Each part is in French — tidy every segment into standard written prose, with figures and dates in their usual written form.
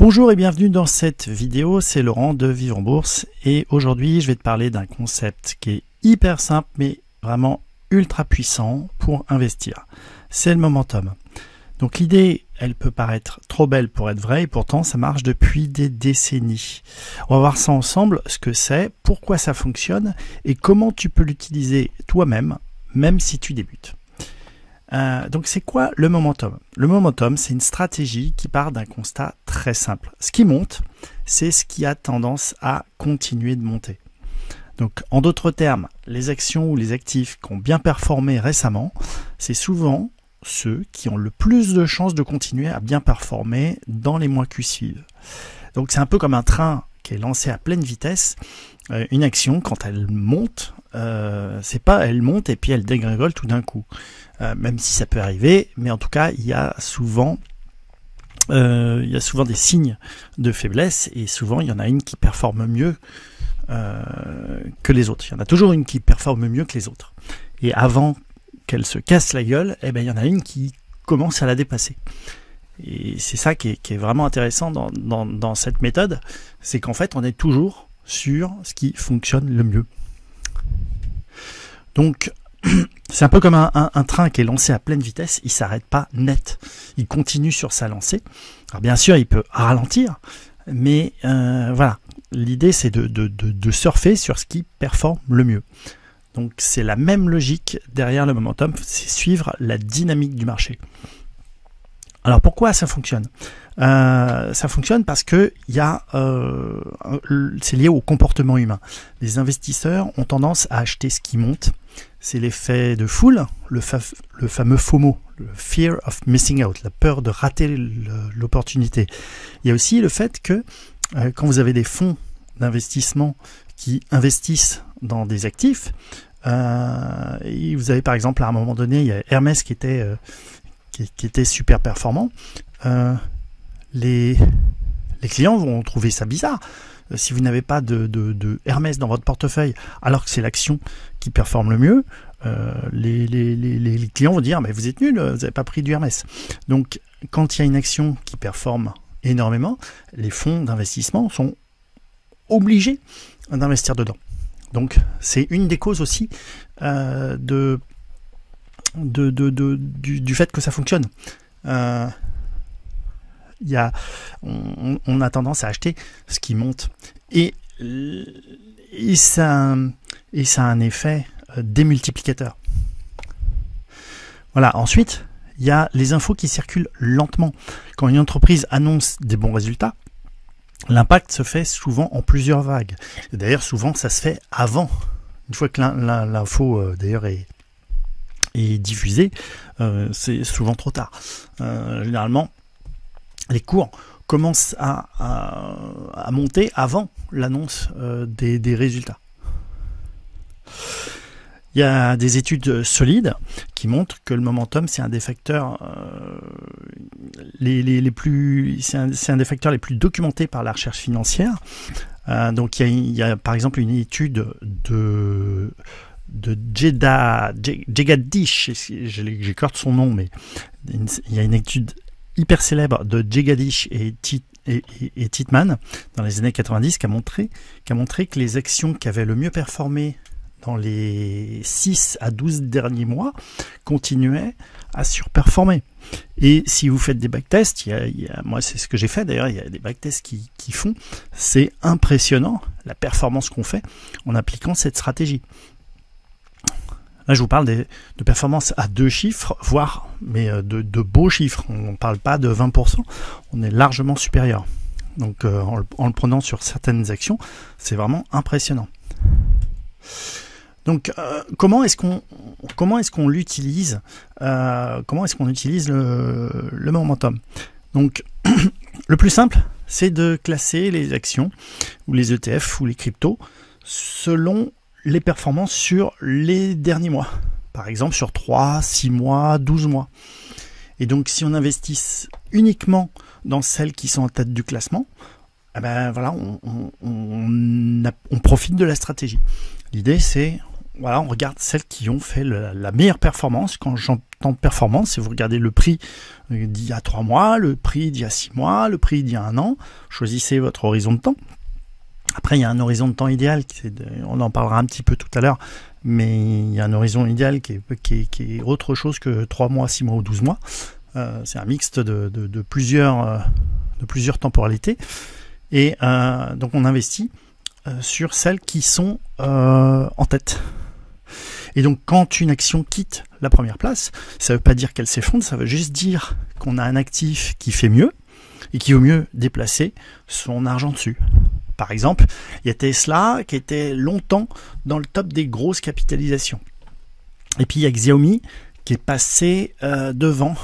Bonjour et bienvenue dans cette vidéo, c'est Laurent de Vivre en Bourse et aujourd'hui je vais te parler d'un concept qui est hyper simple mais vraiment ultra puissant pour investir. C'est le momentum. Donc l'idée, elle peut paraître trop belle pour être vraie et pourtant ça marche depuis des décennies. On va voir ça ensemble, ce que c'est, pourquoi ça fonctionne et comment tu peux l'utiliser toi-même, même si tu débutes. Donc c'est quoi le momentum? Le momentum, c'est une stratégie qui part d'un constat très simple. Ce qui monte, c'est ce qui a tendance à continuer de monter. Donc en d'autres termes, les actions ou les actifs qui ont bien performé récemment, c'est souvent ceux qui ont le plus de chances de continuer à bien performer dans les mois qui suivent. Donc c'est un peu comme un train qui est lancé à pleine vitesse. Une action, quand elle monte, c'est pas elle monte et puis elle dégringole tout d'un coup. Même si ça peut arriver, mais en tout cas, il y a souvent des signes de faiblesse et souvent il y en a une qui performe mieux que les autres. Il y en a toujours une qui performe mieux que les autres. Et avant qu'elle se casse la gueule, eh ben, il y en a une qui commence à la dépasser. Et c'est ça qui est vraiment intéressant dans cette méthode, c'est qu'en fait on est toujours sur ce qui fonctionne le mieux. Donc c'est un peu comme un train qui est lancé à pleine vitesse, il s'arrête pas net, il continue sur sa lancée. Alors bien sûr il peut ralentir, mais voilà, l'idée c'est de surfer sur ce qui performe le mieux. Donc c'est la même logique derrière le momentum, c'est suivre la dynamique du marché. Alors pourquoi ça fonctionne? Ça fonctionne parce que c'est lié au comportement humain. Les investisseurs ont tendance à acheter ce qui monte. C'est l'effet de foule, le fameux FOMO, le Fear of Missing Out, la peur de rater l'opportunité. Il y a aussi le fait que quand vous avez des fonds d'investissement qui investissent dans des actifs, et vous avez par exemple à un moment donné, il y a Hermès qui était super performant, les clients vont trouver ça bizarre. Si vous n'avez pas de Hermès dans votre portefeuille, alors que c'est l'action qui performe le mieux, les clients vont dire mais vous êtes nul, vous n'avez pas pris du Hermès. Donc quand il y a une action qui performe énormément, les fonds d'investissement sont obligés d'investir dedans. Donc c'est une des causes aussi du fait que ça fonctionne. On a tendance à acheter ce qui monte et ça a un effet démultiplicateur. Voilà. Ensuite, il y a les infos qui circulent lentement. Quand une entreprise annonce des bons résultats, l'impact se fait souvent en plusieurs vagues. D'ailleurs, souvent, ça se fait avant. Une fois que l'info d'ailleurs est diffusée, c'est souvent trop tard. Généralement, les cours commencent à monter avant l'annonce des résultats. Il y a des études solides qui montrent que le momentum, c'est un des facteurs c'est un des facteurs les plus documentés par la recherche financière. Donc il y a par exemple une étude de Jegadish, j'écorte son nom, mais il y a une étude hyper célèbre de Jegadish et Titman dans les années 90 qui a montré que les actions qui avaient le mieux performé dans les 6 à 12 derniers mois continuaient à surperformer. Et si vous faites des backtests, moi c'est ce que j'ai fait d'ailleurs, il y a des backtests qui font, c'est impressionnant la performance qu'on fait en appliquant cette stratégie. Là, je vous parle de performances à 2 chiffres, voire mais de beaux chiffres. On ne parle pas de 20%, on est largement supérieur. Donc en le prenant sur certaines actions, c'est vraiment impressionnant. Donc comment est-ce qu'on l'utilise le momentum? Donc le plus simple, c'est de classer les actions ou les ETF ou les cryptos selon les performances sur les derniers mois. Par exemple sur 3, 6 mois, 12 mois. Et donc si on investit uniquement dans celles qui sont en tête du classement, eh ben voilà, on profite de la stratégie. L'idée c'est voilà, on regarde celles qui ont fait la meilleure performance. Quand j'entends performance, c'est vous regardez le prix d'il y a 3 mois, le prix d'il y a 6 mois, le prix d'il y a 1 an. Choisissez votre horizon de temps. Après, il y a un horizon de temps idéal, on en parlera un petit peu tout à l'heure, mais il y a un horizon idéal qui est autre chose que 3 mois, 6 mois ou 12 mois. C'est un mixte de plusieurs temporalités. Et donc on investit sur celles qui sont en tête. Et donc quand une action quitte la première place, ça ne veut pas dire qu'elle s'effondre, ça veut juste dire qu'on a un actif qui fait mieux et qui vaut mieux déplacer son argent dessus. Par exemple, il y a Tesla qui était longtemps dans le top des grosses capitalisations. Et puis il y a Xiaomi qui est passé devant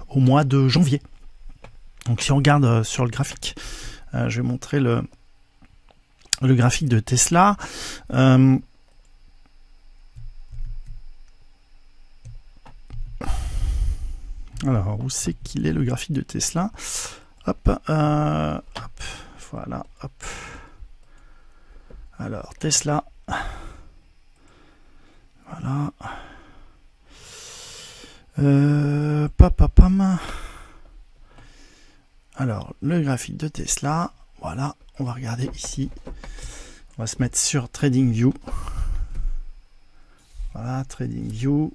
au mois de janvier. Donc si on regarde sur le graphique, je vais montrer le graphique de Tesla. Alors, où c'est qu'il est le graphique de Tesla? Hop, voilà, hop. Alors, Tesla. Voilà. Pam. Alors, le graphique de Tesla. Voilà, on va regarder ici. On va se mettre sur TradingView. Voilà, TradingView.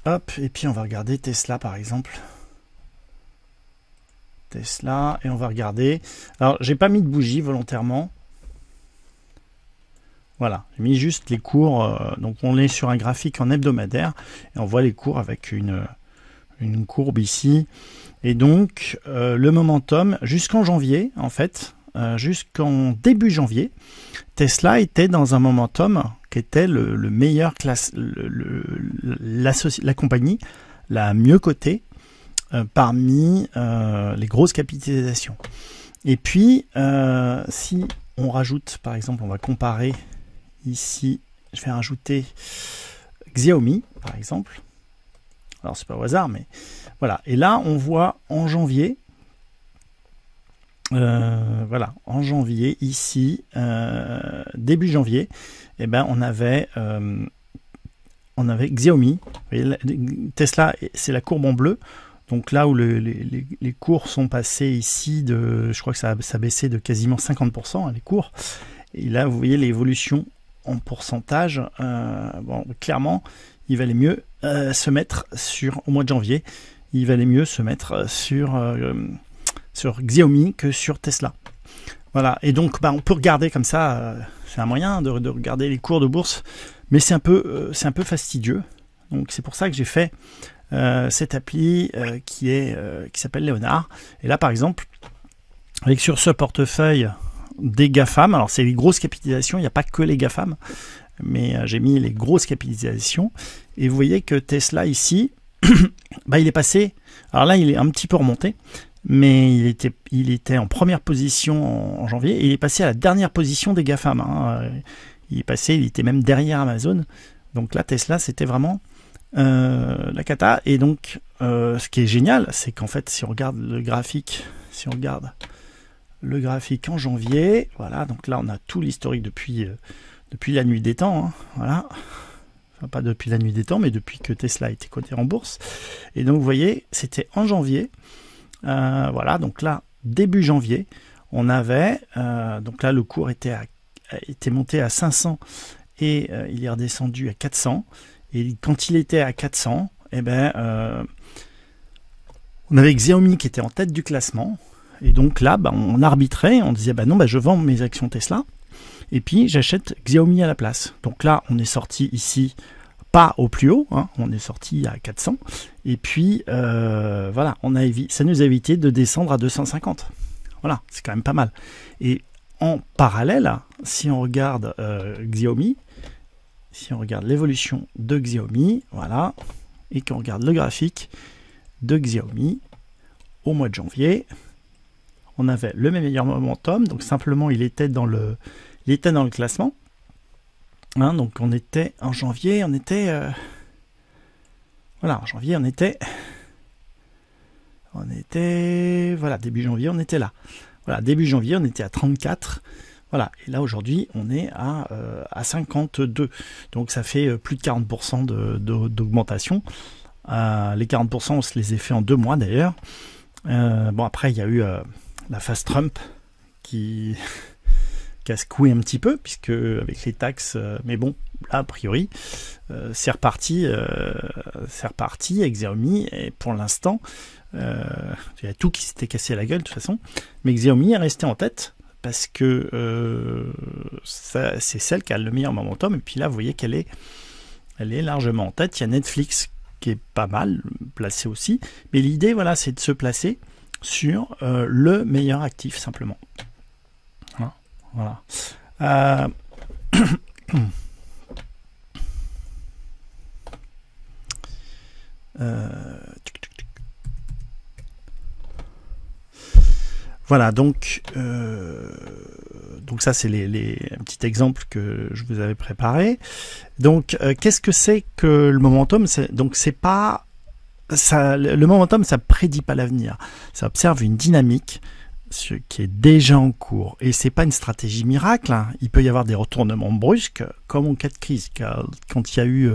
Hop, et puis on va regarder Tesla par exemple. Tesla, et on va regarder. Alors, j'ai pas mis de bougie volontairement. Voilà, j'ai mis juste les cours. Donc, on est sur un graphique en hebdomadaire et on voit les cours avec une courbe ici. Et donc, le momentum, jusqu'en janvier, en fait, jusqu'en début janvier, Tesla était dans un momentum qui était le meilleur classe, la compagnie la mieux cotée parmi les grosses capitalisations. Et puis, si on rajoute, par exemple, on va comparer ici, je vais rajouter Xiaomi, par exemple. Alors, c'est pas au hasard, mais voilà. Et là, on voit en janvier, voilà, en janvier, ici, début janvier, eh ben, on avait Xiaomi. Vous voyez, Tesla, c'est la courbe en bleu. Donc là où les cours sont passés ici, je crois que ça a baissé de quasiment 50%, hein, les cours. Et là, vous voyez l'évolution en pourcentage. Bon, clairement, il valait mieux se mettre au mois de janvier, il valait mieux se mettre sur Xiaomi que sur Tesla. Voilà, et donc on peut regarder comme ça, c'est un moyen de regarder les cours de bourse, mais c'est un peu fastidieux. Donc c'est pour ça que j'ai fait cette appli qui s'appelle Léonard. Et là par exemple, avec sur ce portefeuille des GAFAM, alors c'est les grosses capitalisations, il n'y a pas que les GAFAM, mais j'ai mis les grosses capitalisations, et vous voyez que Tesla ici, bah, il est passé, alors là il est un petit peu remonté, mais il était en première position en janvier, et il est passé à la dernière position des GAFAM, hein. Il était même derrière Amazon. Donc là Tesla c'était vraiment la cata. Et donc ce qui est génial, c'est qu'en fait si on regarde le graphique, en janvier, voilà, donc là on a tout l'historique depuis la nuit des temps, hein, voilà. Enfin, pas depuis la nuit des temps, mais depuis que Tesla a été coté en bourse. Et donc vous voyez, c'était en janvier, voilà, donc là début janvier, on avait donc là le cours était monté à 500 et il est redescendu à 400. Et quand il était à 400, eh ben, on avait Xiaomi qui était en tête du classement. Et donc là, bah, on arbitrait, on disait bah non, bah, je vends mes actions Tesla et puis j'achète Xiaomi à la place. Donc là, on est sorti ici, pas au plus haut, hein, on est sorti à 400. Et puis voilà, ça nous a évité de descendre à 250. Voilà, c'est quand même pas mal. Et en parallèle, si on regarde Xiaomi, si on regarde l'évolution de Xiaomi, voilà, et qu'on regarde le graphique de Xiaomi au mois de janvier, on avait le meilleur momentum, donc simplement il était dans le classement. Hein, donc on était en janvier, voilà, en janvier voilà, début janvier on était là. Voilà, début janvier on était à 34. Voilà, et là aujourd'hui on est à 52, donc ça fait plus de 40% d'augmentation. Les 40% on se les a fait en 2 mois d'ailleurs. Bon, après il y a eu la phase Trump qui a secoué un petit peu, puisque avec les taxes, mais bon, là a priori c'est reparti avec Xiaomi, et pour l'instant il y a tout qui s'était cassé la gueule de toute façon, mais Xiaomi est resté en tête parce que c'est celle qui a le meilleur momentum, et puis là vous voyez qu'elle est largement en tête. Il y a Netflix qui est pas mal placé aussi, mais l'idée voilà, c'est de se placer sur le meilleur actif simplement. Voilà. Voilà, donc ça c'est un petit exemple que je vous avais préparé. Donc qu'est-ce que c'est que le momentum? Donc c'est pas ça, le momentum, ça prédit pas l'avenir, ça observe une dynamique qui est déjà en cours, et c'est pas une stratégie miracle, hein. Il peut y avoir des retournements brusques comme en cas de crise, quand il y a eu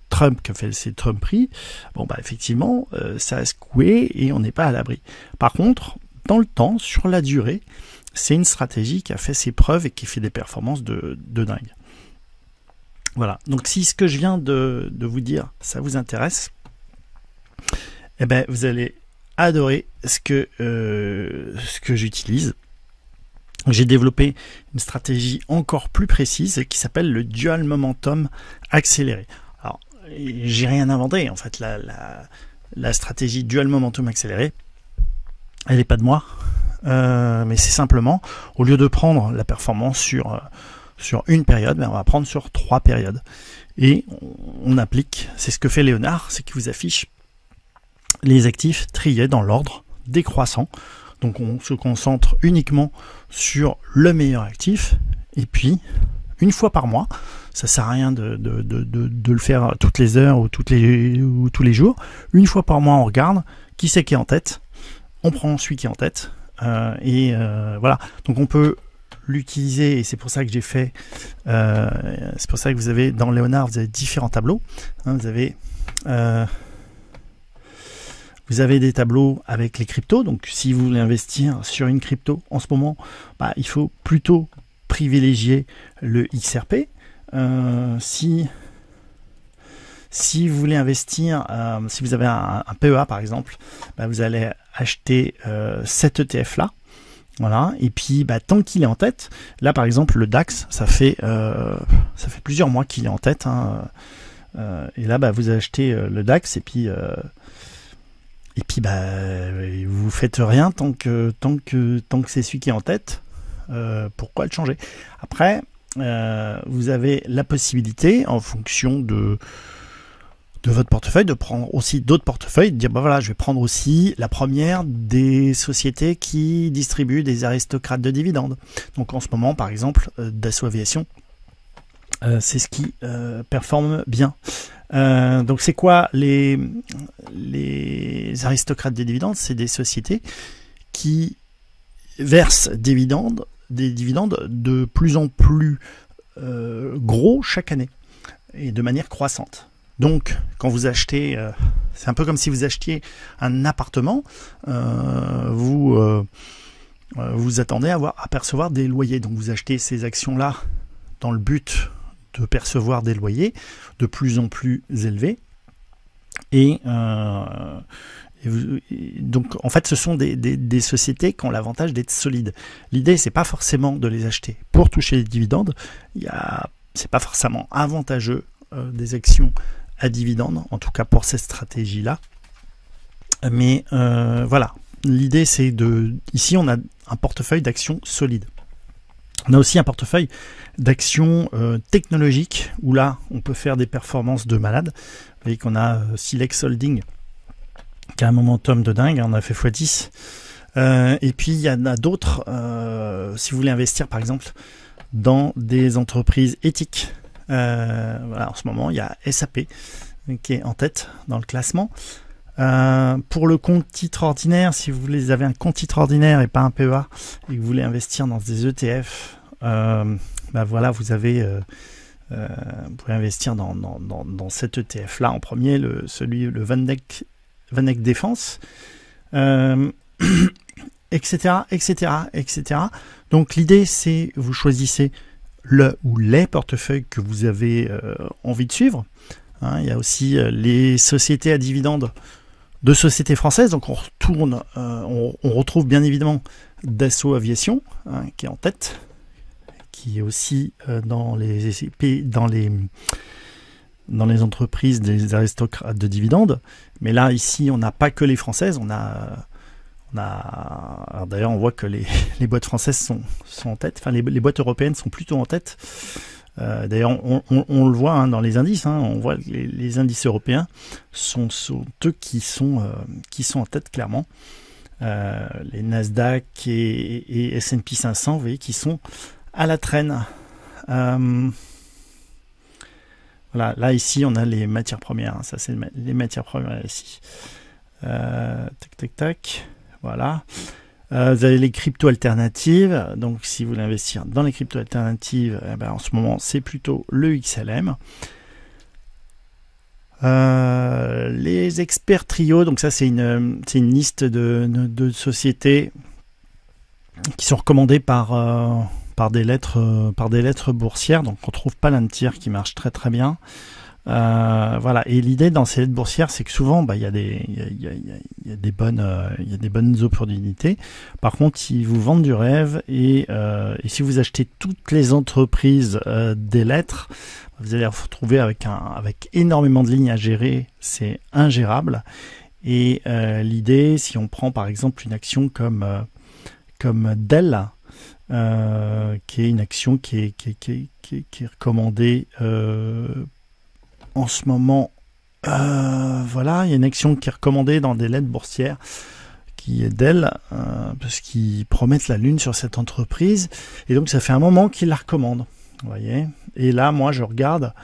Trump qui a fait ses Trumperies, bon bah effectivement ça a secoué et on n'est pas à l'abri. Par contre, dans le temps, sur la durée, c'est une stratégie qui a fait ses preuves et qui fait des performances de dingue. Voilà, donc si ce que je viens de vous dire, ça vous intéresse, eh ben vous allez adorer ce que j'utilise. J'ai développé une stratégie encore plus précise qui s'appelle le Dual Momentum accéléré. Alors, j'ai rien inventé, en fait, la stratégie Dual Momentum accéléré, elle n'est pas de moi, mais c'est simplement, au lieu de prendre la performance sur une période, ben on va prendre sur 3 périodes. Et on applique, c'est ce que fait Léonard, c'est qu'il vous affiche les actifs triés dans l'ordre décroissant. Donc on se concentre uniquement sur le meilleur actif, et puis une fois par mois, ça sert à rien de le faire toutes les heures ou tous les jours. Une fois par mois, on regarde qui c'est qui est en tête, on prend celui qui est en tête, voilà. Donc on peut l'utiliser, et c'est pour ça que j'ai fait, c'est pour ça que vous avez dans Léonard, vous avez différents tableaux, hein, vous avez des tableaux avec les cryptos. Donc si vous voulez investir sur une crypto en ce moment, bah, il faut plutôt privilégier le XRP. Si vous voulez investir, si vous avez un PEA par exemple, bah, vous allez acheter cet ETF là. Voilà, et puis bah, tant qu'il est en tête, là par exemple le DAX, ça fait plusieurs mois qu'il est en tête, hein, et là bah, vous achetez le DAX, et puis bah, vous faites rien tant que c'est celui qui est en tête. Pourquoi le changer? Après, vous avez la possibilité, en fonction de votre portefeuille, de prendre aussi d'autres portefeuilles, de dire bah voilà, je vais prendre aussi la première des sociétés qui distribuent des aristocrates de dividendes. Donc en ce moment, par exemple, Dassault Aviation, c'est ce qui performe bien. Donc c'est quoi les aristocrates des dividendes? C'est des sociétés qui versent des dividendes de plus en plus gros chaque année, et de manière croissante. Donc quand vous achetez, c'est un peu comme si vous achetiez un appartement, vous attendez à percevoir des loyers. Donc vous achetez ces actions-là dans le but de percevoir des loyers de plus en plus élevés. Et donc en fait ce sont des sociétés qui ont l'avantage d'être solides. L'idée, c'est pas forcément de les acheter pour toucher les dividendes. C'est pas forcément avantageux des actions à dividendes, en tout cas pour cette stratégie là, mais voilà, l'idée c'est ici on a un portefeuille d'actions solides. On a aussi un portefeuille d'actions technologiques, où là on peut faire des performances de malade. Vous voyez qu'on a Silex Holding qui a un momentum de dingue, on a fait x10, et puis il y en a d'autres, si vous voulez investir par exemple dans des entreprises éthiques. Voilà, en ce moment il y a SAP qui est en tête dans le classement. Pour le compte titre ordinaire, si vous avez un compte titre ordinaire et pas un PEA, et que vous voulez investir dans des ETF voilà, vous pouvez investir dans cet ETF là en premier, le VanEck Défense, etc., etc. Donc l'idée, c'est vous choisissez le ou les portefeuilles que vous avez envie de suivre. Hein, il y a aussi les sociétés à dividendes de sociétés françaises. Donc on retrouve bien évidemment Dassault Aviation, hein, qui est en tête, qui est aussi dans les entreprises des aristocrates de dividendes. Mais là, ici, on n'a pas que les françaises, alors d'ailleurs, on voit que les boîtes françaises sont en tête, enfin les boîtes européennes sont plutôt en tête. D'ailleurs, on le voit, hein, dans les indices, hein, on voit que les indices européens sont eux qui sont en tête clairement. Les Nasdaq et S&P 500, vous voyez, qui sont à la traîne. Voilà, là ici, on a les matières premières, hein, ça c'est les matières premières ici. Tac. Voilà. Vous avez les crypto alternatives. Donc, si vous voulez investir dans les crypto alternatives, en ce moment, c'est plutôt le XLM. Les experts trio. Donc, ça, c'est une liste de sociétés qui sont recommandées par des lettres boursières. Donc, on trouve Palantir qui marche très très bien. Voilà, et l'idée dans ces lettres boursières, c'est que souvent, il y a des bonnes opportunités. Par contre, ils vous vendent du rêve, et si vous achetez toutes les entreprises des lettres, vous allez vous retrouver avec énormément de lignes à gérer. C'est ingérable. Et l'idée, si on prend par exemple une action comme Dell, qui est une action qui est recommandée en ce moment, voilà, il y a une action qui est recommandée dans des lettres boursières, qui est Dell, parce qu'ils promettent la lune sur cette entreprise, et donc ça fait un moment qu'ils la recommandent, vous voyez. Et là, moi, je regarde,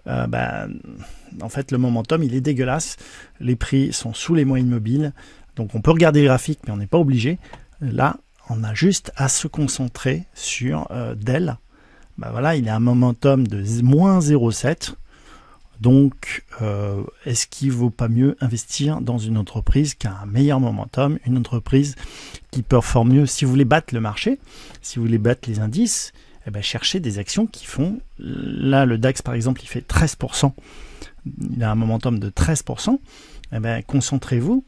en fait, le momentum, il est dégueulasse, les prix sont sous les moyennes mobiles, donc on peut regarder les graphiques, mais on n'est pas obligé. Là, on a juste à se concentrer sur Dell. Voilà, il a un momentum de moins 0,7. Donc, est-ce qu'il ne vaut pas mieux investir dans une entreprise qui a un meilleur momentum, une entreprise qui performe mieux? Si vous voulez battre le marché, si vous voulez battre les indices, cherchez des actions qui font... Là, le DAX, par exemple, il fait 13%. Il a un momentum de 13%. Concentrez-vous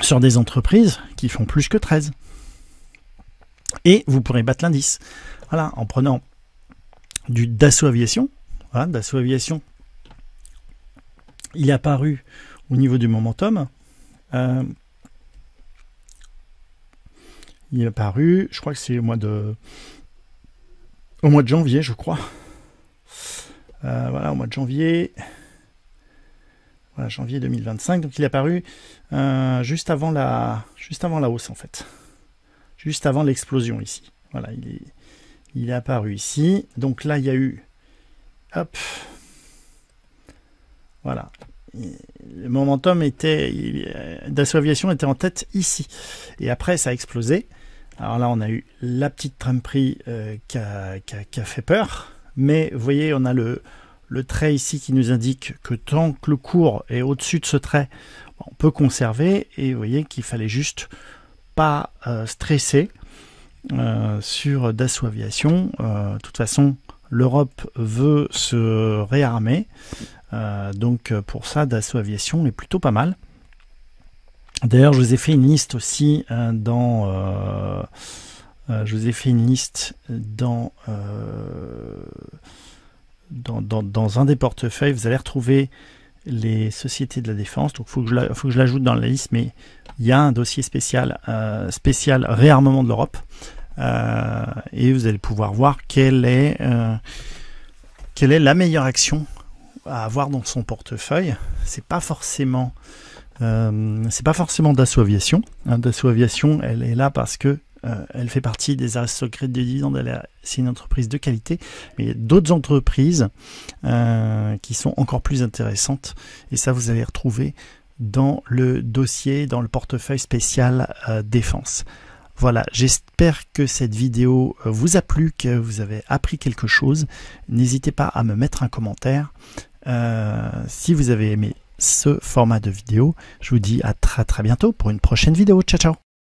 sur des entreprises qui font plus que 13. Et vous pourrez battre l'indice. Voilà, en prenant du Dassault Aviation. Voilà, Dassault Aviation, il est apparu au niveau du momentum. Il est apparu, je crois que c'est au mois de janvier, je crois. Voilà, au mois de janvier. Voilà, janvier 2025. Donc il est apparu juste avant la hausse, en fait. Juste avant l'explosion ici. Voilà, il est apparu ici. Donc là, il y a eu... Hop. Voilà. Le momentum Dassault Aviation était en tête ici. Et après, ça a explosé. Alors là, on a eu la petite tromperie qui a fait peur. Mais vous voyez, on a le trait ici qui nous indique que tant que le cours est au-dessus de ce trait, on peut conserver. Et vous voyez qu'il fallait juste pas stresser sur Dassault Aviation. De toute façon, l'Europe veut se réarmer. Donc pour ça, Dassault Aviation est plutôt pas mal. D'ailleurs, je vous ai fait une liste aussi dans un des portefeuilles. Vous allez retrouver les sociétés de la défense. Donc faut que je l'ajoute dans la liste, mais il y a un dossier spécial réarmement de l'Europe, et vous allez pouvoir voir quelle est la meilleure action à avoir dans son portefeuille. C'est pas forcément Dassault Aviation. Dassault Aviation, elle est là parce que elle fait partie des aristocrates de dividendes. C'est une entreprise de qualité, mais il y a d'autres entreprises qui sont encore plus intéressantes, et ça vous allez retrouver dans le dossier, dans le portefeuille spécial défense. Voilà, j'espère que cette vidéo vous a plu, que vous avez appris quelque chose. N'hésitez pas à me mettre un commentaire si vous avez aimé ce format de vidéo. Je vous dis à très bientôt pour une prochaine vidéo. Ciao ciao.